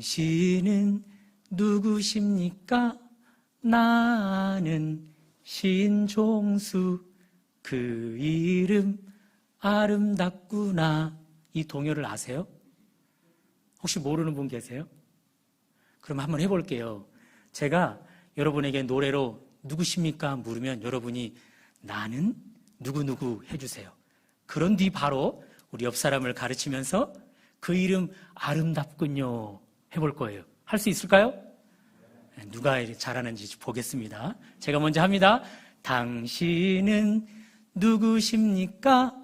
당신은 누구십니까? 나는 신종수, 그 이름 아름답구나. 이 동요를 아세요? 혹시 모르는 분 계세요? 그럼 한번 해볼게요. 제가 여러분에게 노래로 누구십니까? 물으면 여러분이 나는 누구누구 해주세요. 그런 뒤 바로 우리 옆 사람을 가르치면서 그 이름 아름답군요 해볼 거예요. 할 수 있을까요? 누가 잘하는지 보겠습니다. 제가 먼저 합니다. 당신은 누구십니까?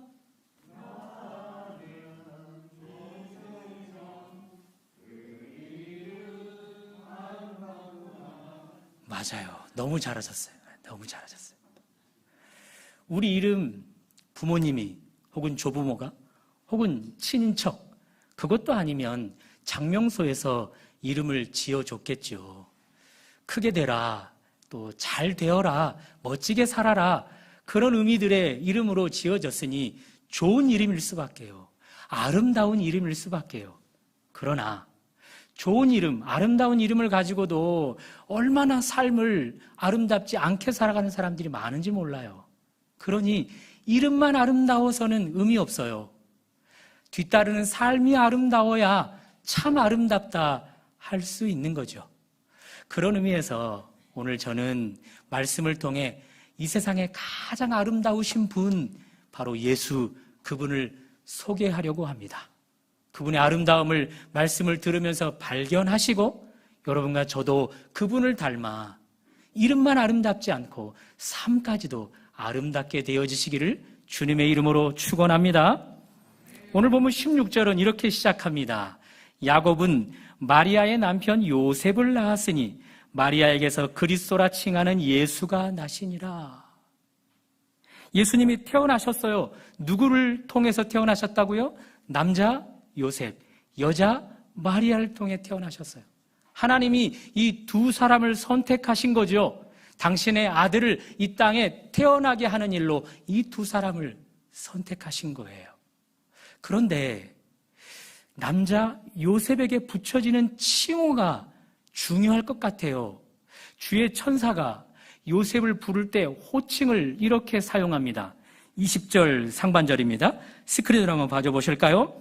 맞아요. 너무 잘하셨어요. 너무 잘하셨어요. 우리 이름 부모님이 혹은 조부모가 혹은 친인척 그것도 아니면 장명소에서 이름을 지어줬겠죠. 크게 되라, 또 잘 되어라, 멋지게 살아라 그런 의미들의 이름으로 지어졌으니 좋은 이름일 수밖에요. 아름다운 이름일 수밖에요. 그러나 좋은 이름, 아름다운 이름을 가지고도 얼마나 삶을 아름답지 않게 살아가는 사람들이 많은지 몰라요. 그러니 이름만 아름다워서는 의미 없어요. 뒤따르는 삶이 아름다워야 참 아름답다 할 수 있는 거죠. 그런 의미에서 오늘 저는 말씀을 통해 이 세상에 가장 아름다우신 분, 바로 예수, 그분을 소개하려고 합니다. 그분의 아름다움을 말씀을 들으면서 발견하시고 여러분과 저도 그분을 닮아 이름만 아름답지 않고 삶까지도 아름답게 되어지시기를 주님의 이름으로 축원합니다. 오늘 보면 16절은 이렇게 시작합니다. 야곱은 마리아의 남편 요셉을 낳았으니 마리아에게서 그리스도라 칭하는 예수가 나시니라. 예수님이 태어나셨어요. 누구를 통해서 태어나셨다고요? 남자 요셉, 여자 마리아를 통해 태어나셨어요. 하나님이 이 두 사람을 선택하신 거죠. 당신의 아들을 이 땅에 태어나게 하는 일로 이 두 사람을 선택하신 거예요. 그런데 남자 요셉에게 붙여지는 칭호가 중요할 것 같아요. 주의 천사가 요셉을 부를 때 호칭을 이렇게 사용합니다. 20절 상반절입니다. 스크린으로 한번 봐줘 보실까요?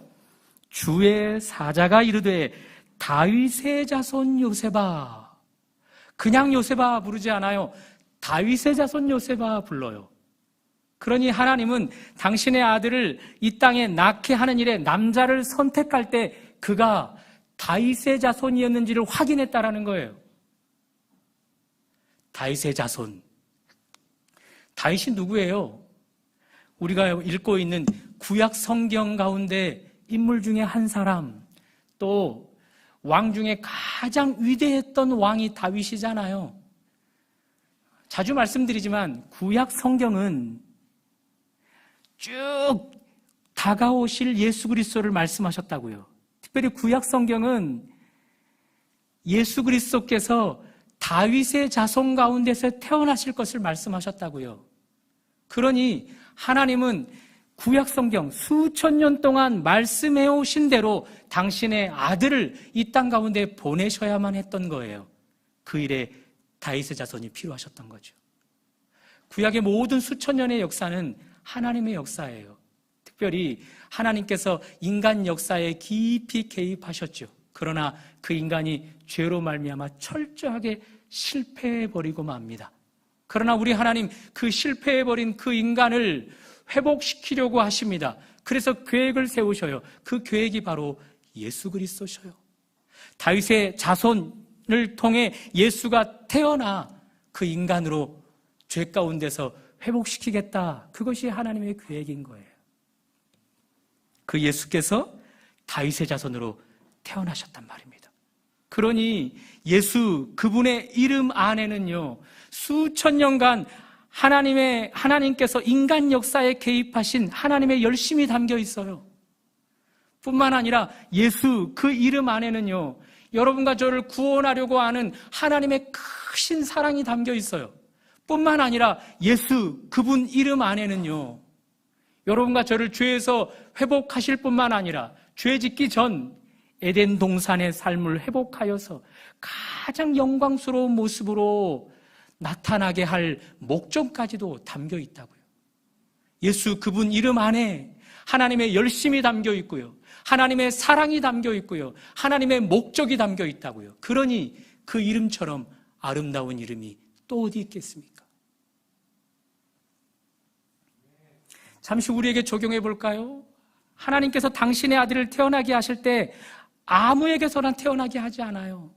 주의 사자가 이르되 다윗의 자손 요셉아. 그냥 요셉아 부르지 않아요. 다윗의 자손 요셉아 불러요. 그러니 하나님은 당신의 아들을 이 땅에 낳게 하는 일에 남자를 선택할 때 그가 다윗의 자손이었는지를 확인했다라는 거예요. 다윗의 자손. 다윗이 누구예요? 우리가 읽고 있는 구약 성경 가운데 인물 중에 한 사람, 또 왕 중에 가장 위대했던 왕이 다윗이잖아요. 자주 말씀드리지만 구약 성경은 쭉 다가오실 예수 그리스도를 말씀하셨다고요. 특별히 구약 성경은 예수 그리스도께서 다윗의 자손 가운데서 태어나실 것을 말씀하셨다고요. 그러니 하나님은 구약 성경 수천 년 동안 말씀해 오신 대로 당신의 아들을 이 땅 가운데 보내셔야만 했던 거예요. 그 일에 다윗의 자손이 필요하셨던 거죠. 구약의 모든 수천 년의 역사는 하나님의 역사예요. 특별히 하나님께서 인간 역사에 깊이 개입하셨죠. 그러나 그 인간이 죄로 말미암아 철저하게 실패해버리고 맙니다. 그러나 우리 하나님 그 실패해버린 그 인간을 회복시키려고 하십니다. 그래서 계획을 세우셔요. 그 계획이 바로 예수 그리스도셔요. 다윗의 자손을 통해 예수가 태어나 그 인간으로 죄 가운데서 회복시키겠다. 그것이 하나님의 계획인 거예요. 그 예수께서 다윗의 자손으로 태어나셨단 말입니다. 그러니 예수 그분의 이름 안에는요 수천 년간 하나님께서 인간 역사에 개입하신 하나님의 열심이 담겨 있어요. 뿐만 아니라 예수 그 이름 안에는요 여러분과 저를 구원하려고 하는 하나님의 크신 사랑이 담겨 있어요. 뿐만 아니라 예수 그분 이름 안에는요 여러분과 저를 죄에서 회복하실 뿐만 아니라 죄 짓기 전 에덴 동산의 삶을 회복하여서 가장 영광스러운 모습으로 나타나게 할 목적까지도 담겨 있다고요. 예수 그분 이름 안에 하나님의 열심이 담겨 있고요. 하나님의 사랑이 담겨 있고요. 하나님의 목적이 담겨 있다고요. 그러니 그 이름처럼 아름다운 이름이 또 어디 있겠습니까? 잠시 우리에게 적용해 볼까요? 하나님께서 당신의 아들을 태어나게 하실 때 아무에게서나 태어나게 하지 않아요.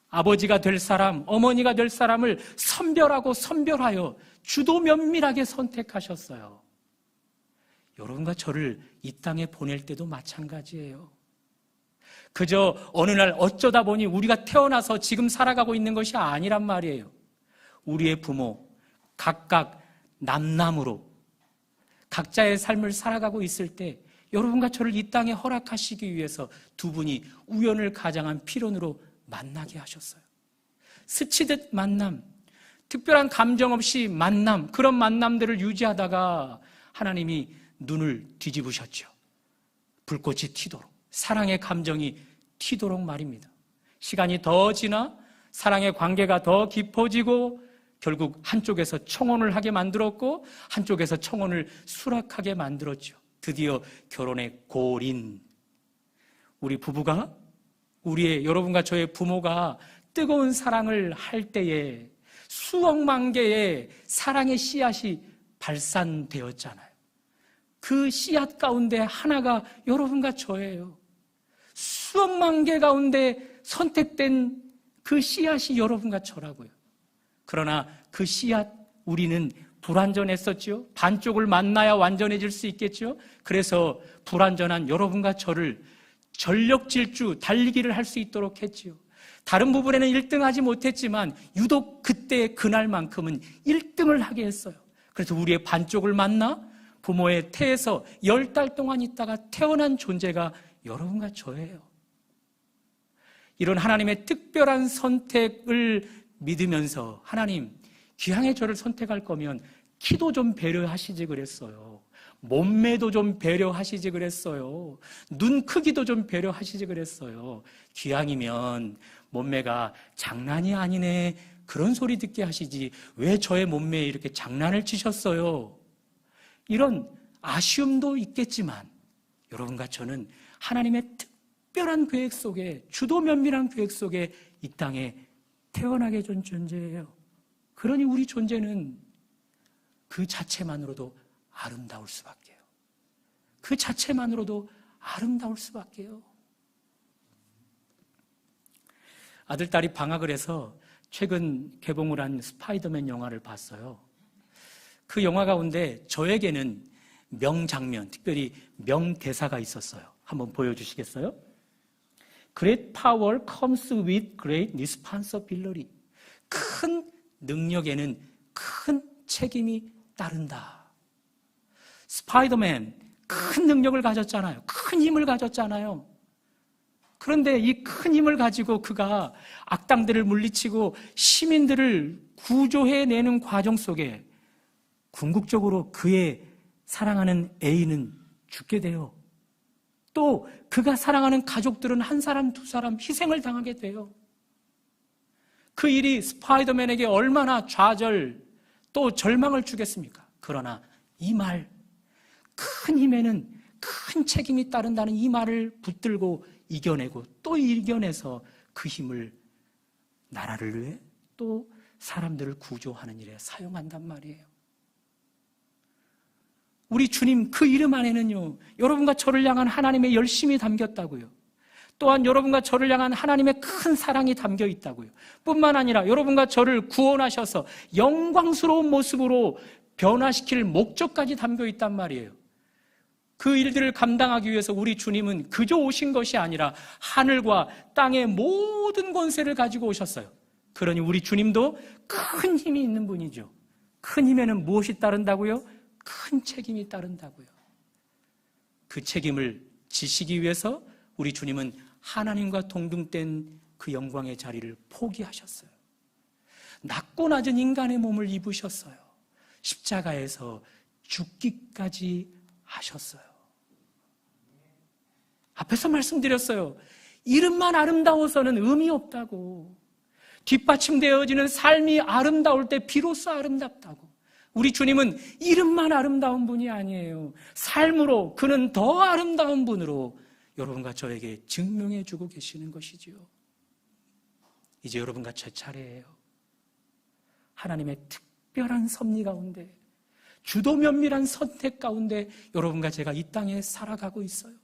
아버지가 될 사람, 어머니가 될 사람을 선별하고 선별하여 주도 면밀하게 선택하셨어요. 여러분과 저를 이 땅에 보낼 때도 마찬가지예요. 그저 어느 날 어쩌다 보니 우리가 태어나서 지금 살아가고 있는 것이 아니란 말이에요. 우리의 부모 각각 남남으로 각자의 삶을 살아가고 있을 때 여러분과 저를 이 땅에 허락하시기 위해서 두 분이 우연을 가장한 필연으로 만나게 하셨어요. 스치듯 만남, 특별한 감정 없이 만남, 그런 만남들을 유지하다가 하나님이 눈을 뒤집으셨죠. 불꽃이 튀도록, 사랑의 감정이 튀도록 말입니다. 시간이 더 지나 사랑의 관계가 더 깊어지고 결국 한쪽에서 청혼을 하게 만들었고 한쪽에서 청혼을 수락하게 만들었죠. 드디어 결혼의 골인. 우리 부부가, 여러분과 저의 부모가 뜨거운 사랑을 할 때에 수억만 개의 사랑의 씨앗이 발산되었잖아요. 그 씨앗 가운데 하나가 여러분과 저예요. 수억만 개 가운데 선택된 그 씨앗이 여러분과 저라고요. 그러나 그 씨앗 우리는 불완전했었죠. 반쪽을 만나야 완전해질 수 있겠죠. 그래서 불완전한 여러분과 저를 전력 질주, 달리기를 할 수 있도록 했지요. 다른 부분에는 1등 하지 못했지만 유독 그때 그날만큼은 1등을 하게 했어요. 그래서 우리의 반쪽을 만나 부모의 태에서 10달 동안 있다가 태어난 존재가 여러분과 저예요. 이런 하나님의 특별한 선택을 믿으면서 하나님, 귀향의 저를 선택할 거면 키도 좀 배려하시지 그랬어요. 몸매도 좀 배려하시지 그랬어요. 눈 크기도 좀 배려하시지 그랬어요. 귀향이면 몸매가 장난이 아니네, 그런 소리 듣게 하시지 왜 저의 몸매에 이렇게 장난을 치셨어요? 이런 아쉬움도 있겠지만 여러분과 저는 하나님의 특별한 계획 속에, 주도 면밀한 계획 속에 이 땅에 태어나게 된 존재예요. 그러니 우리 존재는 그 자체만으로도 아름다울 수밖에요. 그 자체만으로도 아름다울 수밖에요. 아들, 딸이 방학을 해서 최근 개봉을 한 스파이더맨 영화를 봤어요. 그 영화 가운데 저에게는 명장면, 특별히 명대사가 있었어요. 한번 보여주시겠어요? Great power comes with great responsibility. 큰 능력에는 큰 책임이 따른다. 스파이더맨 큰 능력을 가졌잖아요. 큰 힘을 가졌잖아요. 그런데 이 큰 힘을 가지고 그가 악당들을 물리치고 시민들을 구조해내는 과정 속에 궁극적으로 그의 사랑하는 애인은 죽게 돼요. 또 그가 사랑하는 가족들은 한 사람, 두 사람 희생을 당하게 돼요. 그 일이 스파이더맨에게 얼마나 좌절 또 절망을 주겠습니까? 그러나 이 말, 큰 힘에는 큰 책임이 따른다는 이 말을 붙들고 이겨내고 또 이겨내서 그 힘을 나라를 위해 또 사람들을 구조하는 일에 사용한단 말이에요. 우리 주님 그 이름 안에는요, 여러분과 저를 향한 하나님의 열심이 담겼다고요. 또한 여러분과 저를 향한 하나님의 큰 사랑이 담겨 있다고요. 뿐만 아니라 여러분과 저를 구원하셔서 영광스러운 모습으로 변화시킬 목적까지 담겨 있단 말이에요. 그 일들을 감당하기 위해서 우리 주님은 그저 오신 것이 아니라 하늘과 땅의 모든 권세를 가지고 오셨어요. 그러니 우리 주님도 큰 힘이 있는 분이죠. 큰 힘에는 무엇이 따른다고요? 큰 책임이 따른다고요. 그 책임을 지시기 위해서 우리 주님은 하나님과 동등된 그 영광의 자리를 포기하셨어요. 낮고 낮은 인간의 몸을 입으셨어요. 십자가에서 죽기까지 하셨어요. 앞에서 말씀드렸어요. 이름만 아름다워서는 의미 없다고. 뒷받침되어지는 삶이 아름다울 때 비로소 아름답다고. 우리 주님은 이름만 아름다운 분이 아니에요. 삶으로 그는 더 아름다운 분으로 여러분과 저에게 증명해 주고 계시는 것이지요. 이제 여러분과 제 차례예요. 하나님의 특별한 섭리 가운데, 주도 면밀한 선택 가운데 여러분과 제가 이 땅에 살아가고 있어요.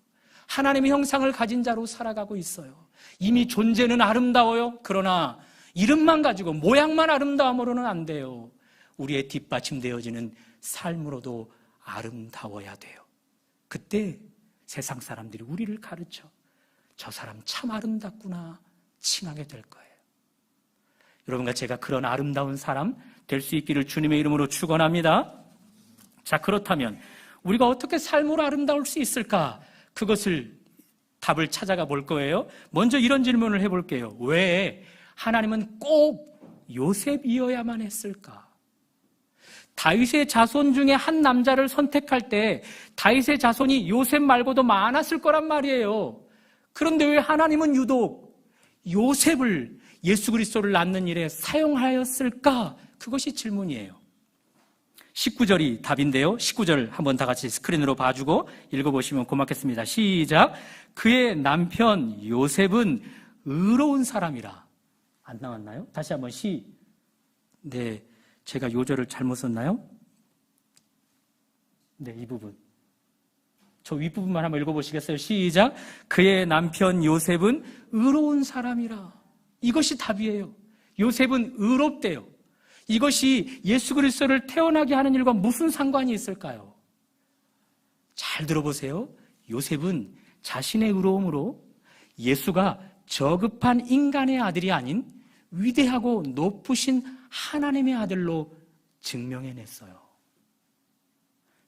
하나님의 형상을 가진 자로 살아가고 있어요. 이미 존재는 아름다워요. 그러나 이름만 가지고 모양만 아름다움으로는 안 돼요. 우리의 뒷받침되어지는 삶으로도 아름다워야 돼요. 그때 세상 사람들이 우리를 가르쳐 저 사람 참 아름답구나 칭하게 될 거예요. 여러분과 제가 그런 아름다운 사람 될 수 있기를 주님의 이름으로 축원합니다. 자, 그렇다면 우리가 어떻게 삶으로 아름다울 수 있을까? 그것을 답을 찾아가 볼 거예요. 먼저 이런 질문을 해볼게요. 왜 하나님은 꼭 요셉이어야만 했을까? 다윗의 자손 중에 한 남자를 선택할 때 다윗의 자손이 요셉 말고도 많았을 거란 말이에요. 그런데 왜 하나님은 유독 요셉을 예수 그리스도를 낳는 일에 사용하였을까? 그것이 질문이에요. 19절이 답인데요. 19절 한번 다 같이 스크린으로 봐주고 읽어보시면 고맙겠습니다. 시작. 그의 남편 요셉은 의로운 사람이라. 안 나왔나요? 다시 한번 네, 제가 요절을 잘못 썼나요? 네, 이 부분. 저 윗부분만 한번 읽어보시겠어요? 시작. 그의 남편 요셉은 의로운 사람이라. 이것이 답이에요. 요셉은 의롭대요. 이것이 예수 그리스도를 태어나게 하는 일과 무슨 상관이 있을까요? 잘 들어보세요. 요셉은 자신의 의로움으로 예수가 저급한 인간의 아들이 아닌 위대하고 높으신 하나님의 아들로 증명해냈어요.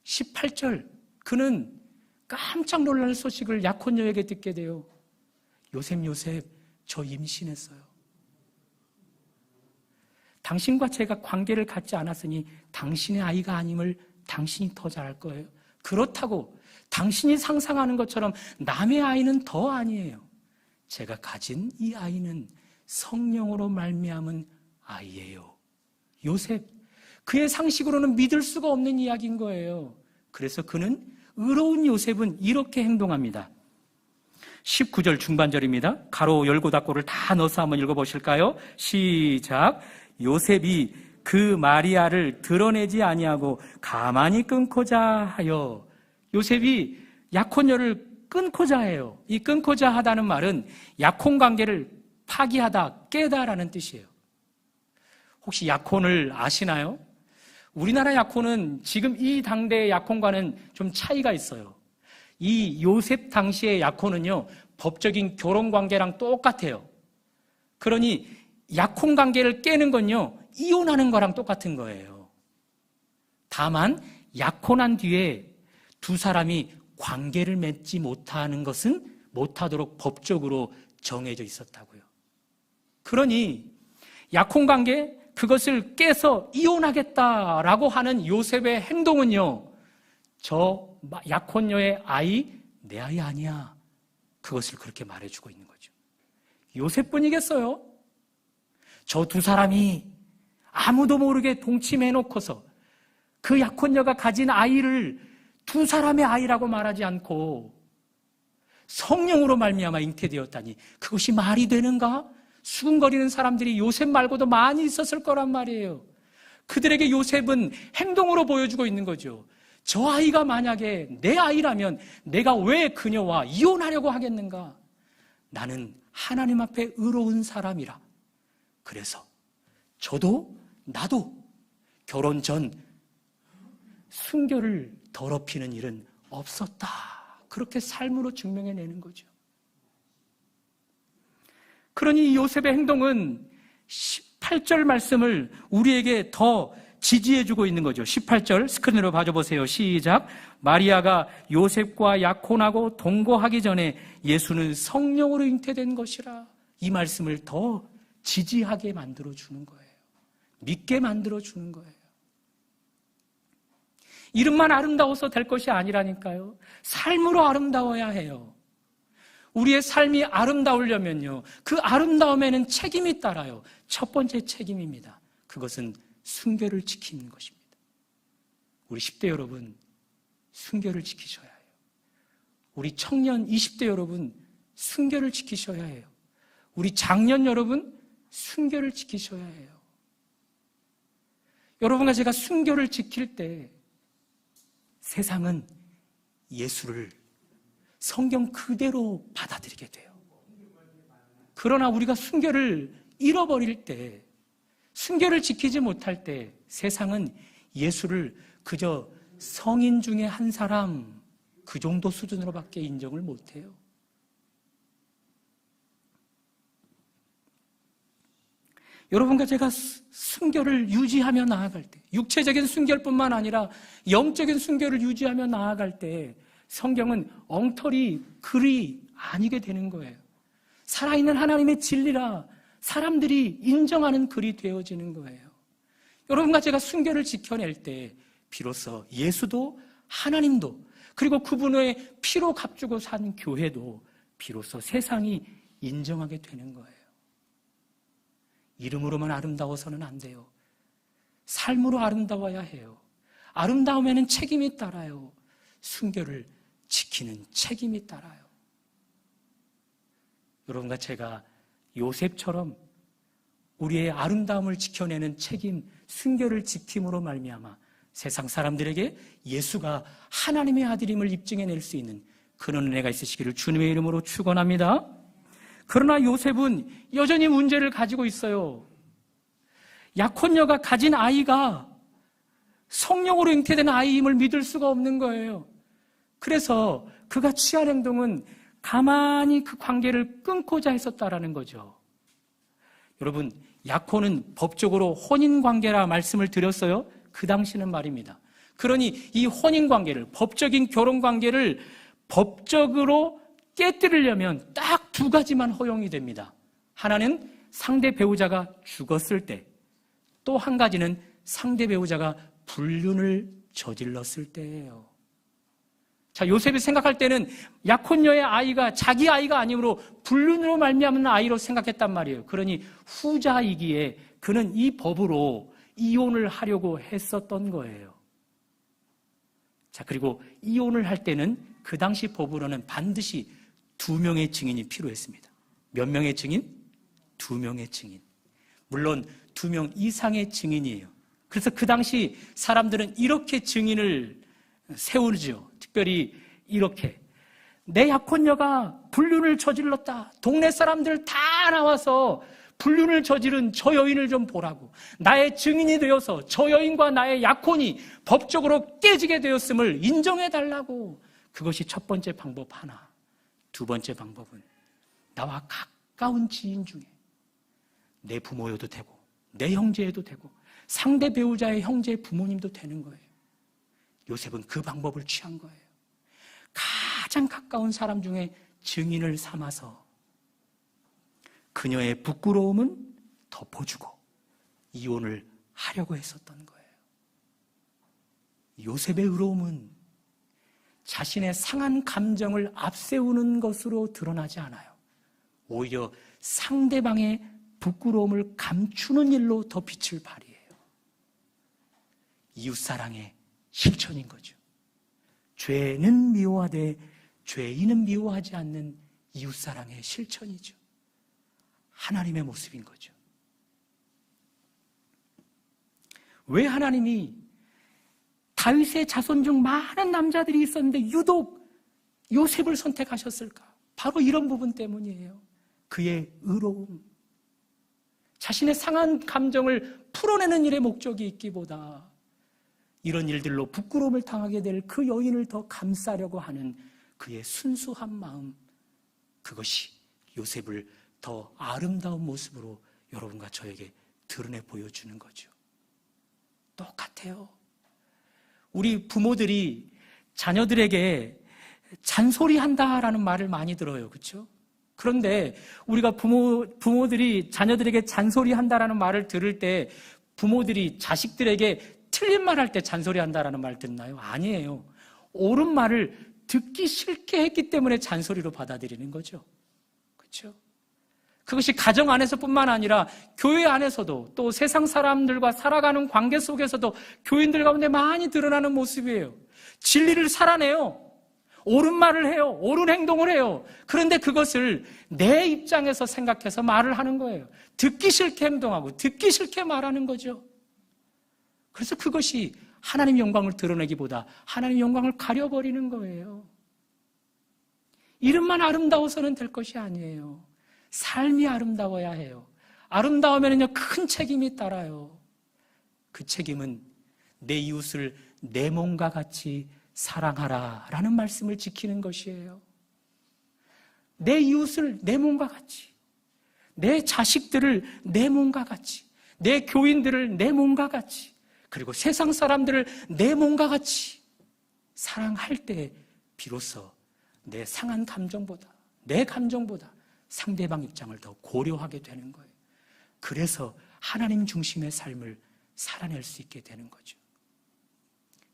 18절, 그는 깜짝 놀랄 소식을 약혼녀에게 듣게 돼요. 요셉, 저 임신했어요. 당신과 제가 관계를 갖지 않았으니 당신의 아이가 아님을 당신이 더 잘 알 거예요. 그렇다고 당신이 상상하는 것처럼 남의 아이는 더 아니에요. 제가 가진 이 아이는 성령으로 말미암은 아이예요. 요셉, 그의 상식으로는 믿을 수가 없는 이야기인 거예요. 그래서 그는 의로운 요셉은 이렇게 행동합니다. 19절 중반절입니다. 가로 열고 닫고를 다 넣어서 한번 읽어보실까요? 시작. 요셉이 그 마리아를 드러내지 아니하고 가만히 끊고자 하여. 요셉이 약혼녀를 끊고자 해요. 이 끊고자 하다는 말은 약혼 관계를 파기하다, 깨다라는 뜻이에요. 혹시 약혼을 아시나요? 우리나라 약혼은 지금 이 당대의 약혼과는 좀 차이가 있어요. 이 요셉 당시의 약혼은요, 법적인 결혼 관계랑 똑같아요. 그러니 약혼 관계를 깨는 건요, 이혼하는 거랑 똑같은 거예요. 다만 약혼한 뒤에 두 사람이 관계를 맺지 못하는 것은 못하도록 법적으로 정해져 있었다고요. 그러니 약혼 관계, 그것을 깨서 이혼하겠다라고 하는 요셉의 행동은요, 저 약혼녀의 아이, 내 아이 아니야. 그것을 그렇게 말해주고 있는 거죠. 요셉뿐이겠어요? 저 두 사람이 아무도 모르게 동침해놓고서 그 약혼녀가 가진 아이를 두 사람의 아이라고 말하지 않고 성령으로 말미암아 잉태되었다니 그것이 말이 되는가? 수군거리는 사람들이 요셉 말고도 많이 있었을 거란 말이에요. 그들에게 요셉은 행동으로 보여주고 있는 거죠. 저 아이가 만약에 내 아이라면 내가 왜 그녀와 이혼하려고 하겠는가? 나는 하나님 앞에 의로운 사람이라. 그래서 나도 결혼 전 순결을 더럽히는 일은 없었다. 그렇게 삶으로 증명해내는 거죠. 그러니 요셉의 행동은 18절 말씀을 우리에게 더 지지해주고 있는 거죠. 18절 스크린으로 봐줘보세요. 시작. 마리아가 요셉과 약혼하고 동거하기 전에 예수는 성령으로 잉태된 것이라. 이 말씀을 더 지지하게 만들어주는 거예요. 믿게 만들어주는 거예요. 이름만 아름다워서 될 것이 아니라니까요. 삶으로 아름다워야 해요. 우리의 삶이 아름다우려면요, 그 아름다움에는 책임이 따라요. 첫 번째 책임입니다. 그것은 순결을 지키는 것입니다. 우리 10대 여러분, 순결을 지키셔야 해요. 우리 청년 20대 여러분, 순결을 지키셔야 해요. 우리 장년 여러분, 순결을 지키셔야 해요. 여러분과 제가 순결을 지킬 때 세상은 예수를 성경 그대로 받아들이게 돼요. 그러나 우리가 순결을 잃어버릴 때, 순결을 지키지 못할 때 세상은 예수를 그저 성인 중에 한 사람, 그 정도 수준으로밖에 인정을 못해요. 여러분과 제가 순결을 유지하며 나아갈 때, 육체적인 순결뿐만 아니라 영적인 순결을 유지하며 나아갈 때 성경은 엉터리 글이 아니게 되는 거예요. 살아있는 하나님의 진리라 사람들이 인정하는 글이 되어지는 거예요. 여러분과 제가 순결을 지켜낼 때 비로소 예수도 하나님도 그리고 그분의 피로 값주고 산 교회도 비로소 세상이 인정하게 되는 거예요. 이름으로만 아름다워서는 안 돼요. 삶으로 아름다워야 해요. 아름다움에는 책임이 따라요. 순결을 지키는 책임이 따라요. 여러분과 제가 요셉처럼 우리의 아름다움을 지켜내는 책임, 순결을 지킴으로 말미암아 세상 사람들에게 예수가 하나님의 아들임을 입증해낼 수 있는 그런 은혜가 있으시기를 주님의 이름으로 축원합니다. 그러나 요셉은 여전히 문제를 가지고 있어요. 약혼녀가 가진 아이가 성령으로 잉태된 아이임을 믿을 수가 없는 거예요. 그래서 그가 취한 행동은 가만히 그 관계를 끊고자 했었다라는 거죠. 여러분, 약혼은 법적으로 혼인관계라 말씀을 드렸어요. 그 당시는 말입니다. 그러니 이 혼인관계를, 법적인 결혼관계를 법적으로 깨뜨리려면 딱 두 가지만 허용이 됩니다. 하나는 상대 배우자가 죽었을 때, 또 한 가지는 상대 배우자가 불륜을 저질렀을 때예요. 자, 요셉이 생각할 때는 약혼녀의 아이가 자기 아이가 아니므로 불륜으로 말미암은 아이로 생각했단 말이에요. 그러니 후자이기에 그는 이 법으로 이혼을 하려고 했었던 거예요. 자, 그리고 이혼을 할 때는 그 당시 법으로는 반드시 2명의 증인이 필요했습니다. 몇 명의 증인? 2명의 증인. 물론 2명 이상의 증인이에요. 그래서 그 당시 사람들은 이렇게 증인을 세우죠. 특별히 이렇게, 내 약혼녀가 불륜을 저질렀다. 동네 사람들 다 나와서 불륜을 저지른 저 여인을 좀 보라고. 나의 증인이 되어서 저 여인과 나의 약혼이 법적으로 깨지게 되었음을 인정해달라고. 그것이 첫 번째 방법 하나. 두 번째 방법은 나와 가까운 지인 중에 내 부모여도 되고 내 형제여도 되고 상대 배우자의 형제 부모님도 되는 거예요. 요셉은 그 방법을 취한 거예요. 가장 가까운 사람 중에 증인을 삼아서 그녀의 부끄러움은 덮어주고 이혼을 하려고 했었던 거예요. 요셉의 의로움은 자신의 상한 감정을 앞세우는 것으로 드러나지 않아요. 오히려 상대방의 부끄러움을 감추는 일로 더 빛을 발휘해요. 이웃사랑의 실천인 거죠. 죄는 미워하되 죄인은 미워하지 않는 이웃사랑의 실천이죠. 하나님의 모습인 거죠. 왜 하나님이 다윗의 자손 중 많은 남자들이 있었는데 유독 요셉을 선택하셨을까? 바로 이런 부분 때문이에요. 그의 의로움. 자신의 상한 감정을 풀어내는 일에 목적이 있기보다 이런 일들로 부끄러움을 당하게 될 그 여인을 더 감싸려고 하는 그의 순수한 마음, 그것이 요셉을 더 아름다운 모습으로 여러분과 저에게 드러내 보여주는 거죠. 똑같아요. 우리 부모들이 자녀들에게 잔소리한다라는 말을 많이 들어요. 그렇죠? 그런데 우리가 부모들이 자녀들에게 잔소리한다라는 말을 들을 때 부모들이 자식들에게 틀린 말 할 때 잔소리한다라는 말 듣나요? 아니에요. 옳은 말을 듣기 싫게 했기 때문에 잔소리로 받아들이는 거죠. 그렇죠? 그것이 가정 안에서뿐만 아니라 교회 안에서도 또 세상 사람들과 살아가는 관계 속에서도 교인들 가운데 많이 드러나는 모습이에요. 진리를 살아내요. 옳은 말을 해요. 옳은 행동을 해요. 그런데 그것을 내 입장에서 생각해서 말을 하는 거예요. 듣기 싫게 행동하고 듣기 싫게 말하는 거죠. 그래서 그것이 하나님 영광을 드러내기보다 하나님 영광을 가려버리는 거예요. 이름만 아름다워서는 될 것이 아니에요. 삶이 아름다워야 해요. 아름다우면요 큰 책임이 따라요. 그 책임은 내 이웃을 내 몸과 같이 사랑하라 라는 말씀을 지키는 것이에요. 내 이웃을 내 몸과 같이, 내 자식들을 내 몸과 같이, 내 교인들을 내 몸과 같이, 그리고 세상 사람들을 내 몸과 같이 사랑할 때 비로소 내 상한 감정보다, 내 감정보다 상대방 입장을 더 고려하게 되는 거예요. 그래서 하나님 중심의 삶을 살아낼 수 있게 되는 거죠.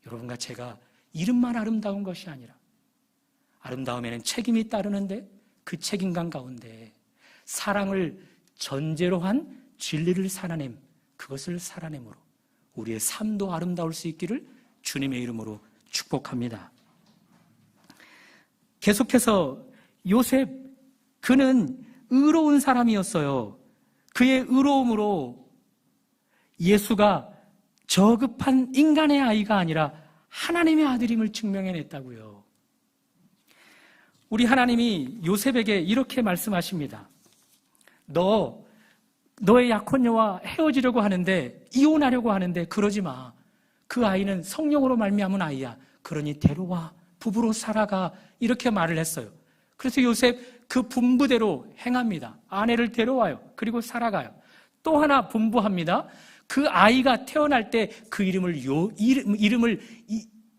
여러분과 제가 이름만 아름다운 것이 아니라 아름다움에는 책임이 따르는데 그 책임감 가운데 사랑을 전제로 한 진리를 살아냄, 그것을 살아내므로 우리의 삶도 아름다울 수 있기를 주님의 이름으로 축복합니다. 계속해서 요셉, 그는 의로운 사람이었어요. 그의 의로움으로 예수가 저급한 인간의 아이가 아니라 하나님의 아들임을 증명해냈다고요. 우리 하나님이 요셉에게 이렇게 말씀하십니다. 너의 약혼녀와 헤어지려고 하는데, 이혼하려고 하는데 그러지 마. 그 아이는 성령으로 말미암은 아이야. 그러니 데려와, 부부로 살아가. 이렇게 말을 했어요. 그래서 요셉 그 분부대로 행합니다. 아내를 데려와요. 그리고 살아가요. 또 하나 분부합니다. 그 아이가 태어날 때 그 이름을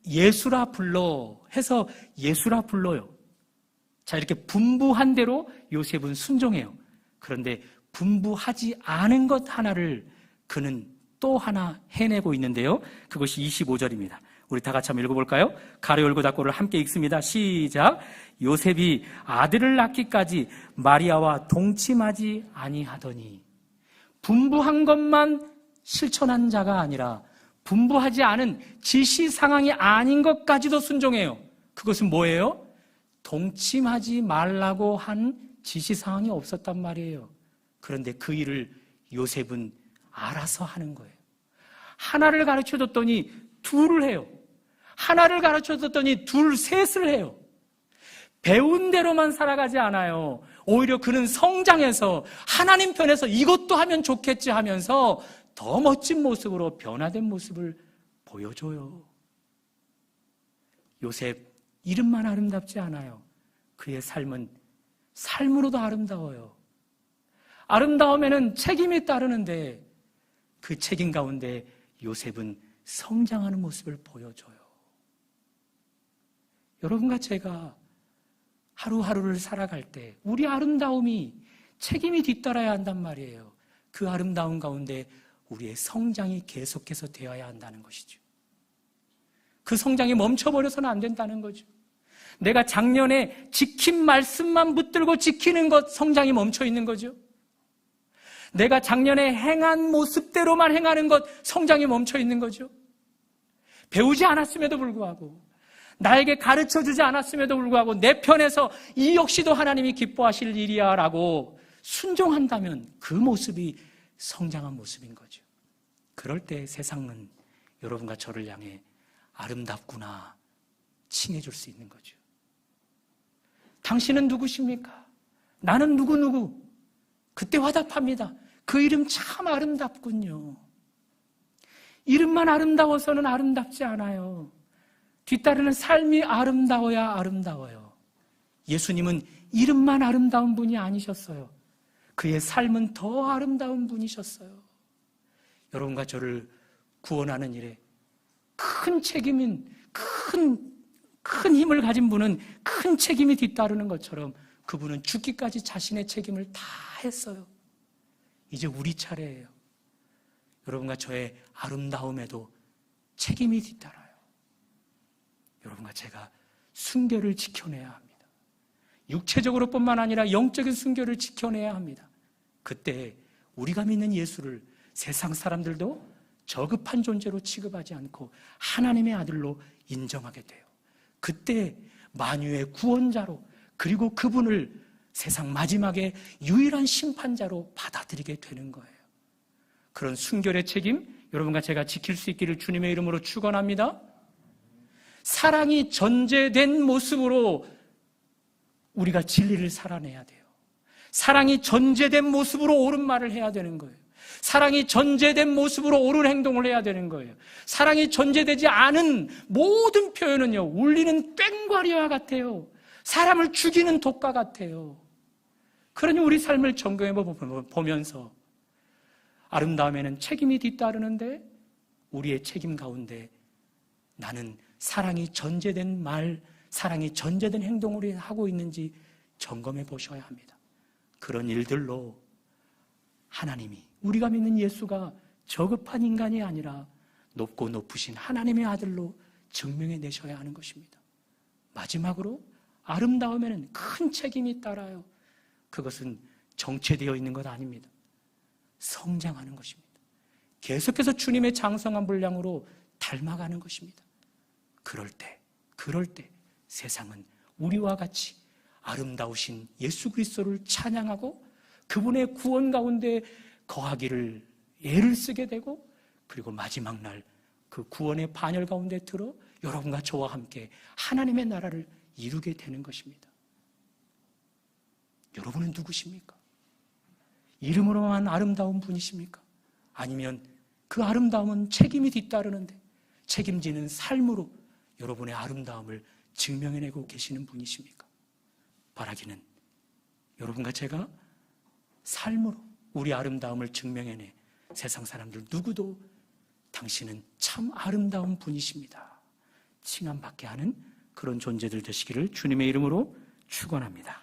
예수라 불러 해서 예수라 불러요. 자, 이렇게 분부한 대로 요셉은 순종해요. 그런데 분부하지 않은 것 하나를 그는 또 하나 해내고 있는데요. 그것이 25절입니다. 우리 다 같이 한번 읽어볼까요? 가로 열고 닫고를 함께 읽습니다. 시작. 요셉이 아들을 낳기까지 마리아와 동침하지 아니하더니. 분부한 것만 실천한 자가 아니라 분부하지 않은 지시 상황이 아닌 것까지도 순종해요. 그것은 뭐예요? 동침하지 말라고 한 지시 상황이 없었단 말이에요. 그런데 그 일을 요셉은 알아서 하는 거예요. 하나를 가르쳐줬더니 둘을 해요. 하나를 가르쳐줬더니 둘, 셋을 해요. 배운 대로만 살아가지 않아요. 오히려 그는 성장해서 하나님 편에서 이것도 하면 좋겠지 하면서 더 멋진 모습으로 변화된 모습을 보여줘요. 요셉, 이름만 아름답지 않아요. 그의 삶은 삶으로도 아름다워요. 아름다움에는 책임이 따르는데 그 책임 가운데 요셉은 성장하는 모습을 보여줘요. 여러분과 제가 하루하루를 살아갈 때 우리 아름다움이 책임이 뒤따라야 한단 말이에요. 그 아름다움 가운데 우리의 성장이 계속해서 되어야 한다는 것이죠. 그 성장이 멈춰버려서는 안 된다는 거죠. 내가 작년에 지킨 말씀만 붙들고 지키는 것, 성장이 멈춰 있는 거죠. 내가 작년에 행한 모습대로만 행하는 것, 성장이 멈춰 있는 거죠. 배우지 않았음에도 불구하고, 나에게 가르쳐주지 않았음에도 불구하고 내 편에서 이 역시도 하나님이 기뻐하실 일이야 라고 순종한다면 그 모습이 성장한 모습인 거죠. 그럴 때 세상은 여러분과 저를 향해 아름답구나 칭해줄 수 있는 거죠. 당신은 누구십니까? 나는 누구누구. 그때 화답합니다. 그 이름 참 아름답군요. 이름만 아름다워서는 아름답지 않아요. 뒤따르는 삶이 아름다워야 아름다워요. 예수님은 이름만 아름다운 분이 아니셨어요. 그의 삶은 더 아름다운 분이셨어요. 여러분과 저를 구원하는 일에 큰 책임인, 큰 힘을 가진 분은 큰 책임이 뒤따르는 것처럼 그분은 죽기까지 자신의 책임을 다 했어요. 이제 우리 차례예요. 여러분과 저의 아름다움에도 책임이 뒤따라요. 여러분과 제가 순결을 지켜내야 합니다. 육체적으로뿐만 아니라 영적인 순결을 지켜내야 합니다. 그때 우리가 믿는 예수를 세상 사람들도 저급한 존재로 취급하지 않고 하나님의 아들로 인정하게 돼요. 그때 만유의 구원자로, 그리고 그분을 세상 마지막에 유일한 심판자로 받아들이게 되는 거예요. 그런 순결의 책임, 여러분과 제가 지킬 수 있기를 주님의 이름으로 축원합니다. 사랑이 전제된 모습으로 우리가 진리를 살아내야 돼요. 사랑이 전제된 모습으로 옳은 말을 해야 되는 거예요. 사랑이 전제된 모습으로 옳은 행동을 해야 되는 거예요. 사랑이 전제되지 않은 모든 표현은요, 울리는 꽹과리와 같아요. 사람을 죽이는 독과 같아요. 그러니 우리 삶을 점검해 보면서 아름다움에는 책임이 뒤따르는데 우리의 책임 가운데 나는 사랑이 전제된 말, 사랑이 전제된 행동을 하고 있는지 점검해 보셔야 합니다. 그런 일들로 하나님이, 우리가 믿는 예수가 저급한 인간이 아니라 높고 높으신 하나님의 아들로 증명해 내셔야 하는 것입니다. 마지막으로 아름다움에는 큰 책임이 따라요. 그것은 정체되어 있는 것 아닙니다. 성장하는 것입니다. 계속해서 주님의 장성한 분량으로 닮아가는 것입니다. 그럴 때 세상은 우리와 같이 아름다우신 예수 그리스도를 찬양하고 그분의 구원 가운데 거하기를 애를 쓰게 되고, 그리고 마지막 날 그 구원의 반열 가운데 들어 여러분과 저와 함께 하나님의 나라를 이루게 되는 것입니다. 여러분은 누구십니까? 이름으로만 아름다운 분이십니까? 아니면 그 아름다움은 책임이 뒤따르는데 책임지는 삶으로 여러분의 아름다움을 증명해내고 계시는 분이십니까? 바라기는 여러분과 제가 삶으로 우리 아름다움을 증명해내 세상 사람들 누구도 당신은 참 아름다운 분이십니다 칭함받게 하는 그런 존재들 되시기를 주님의 이름으로 축원합니다.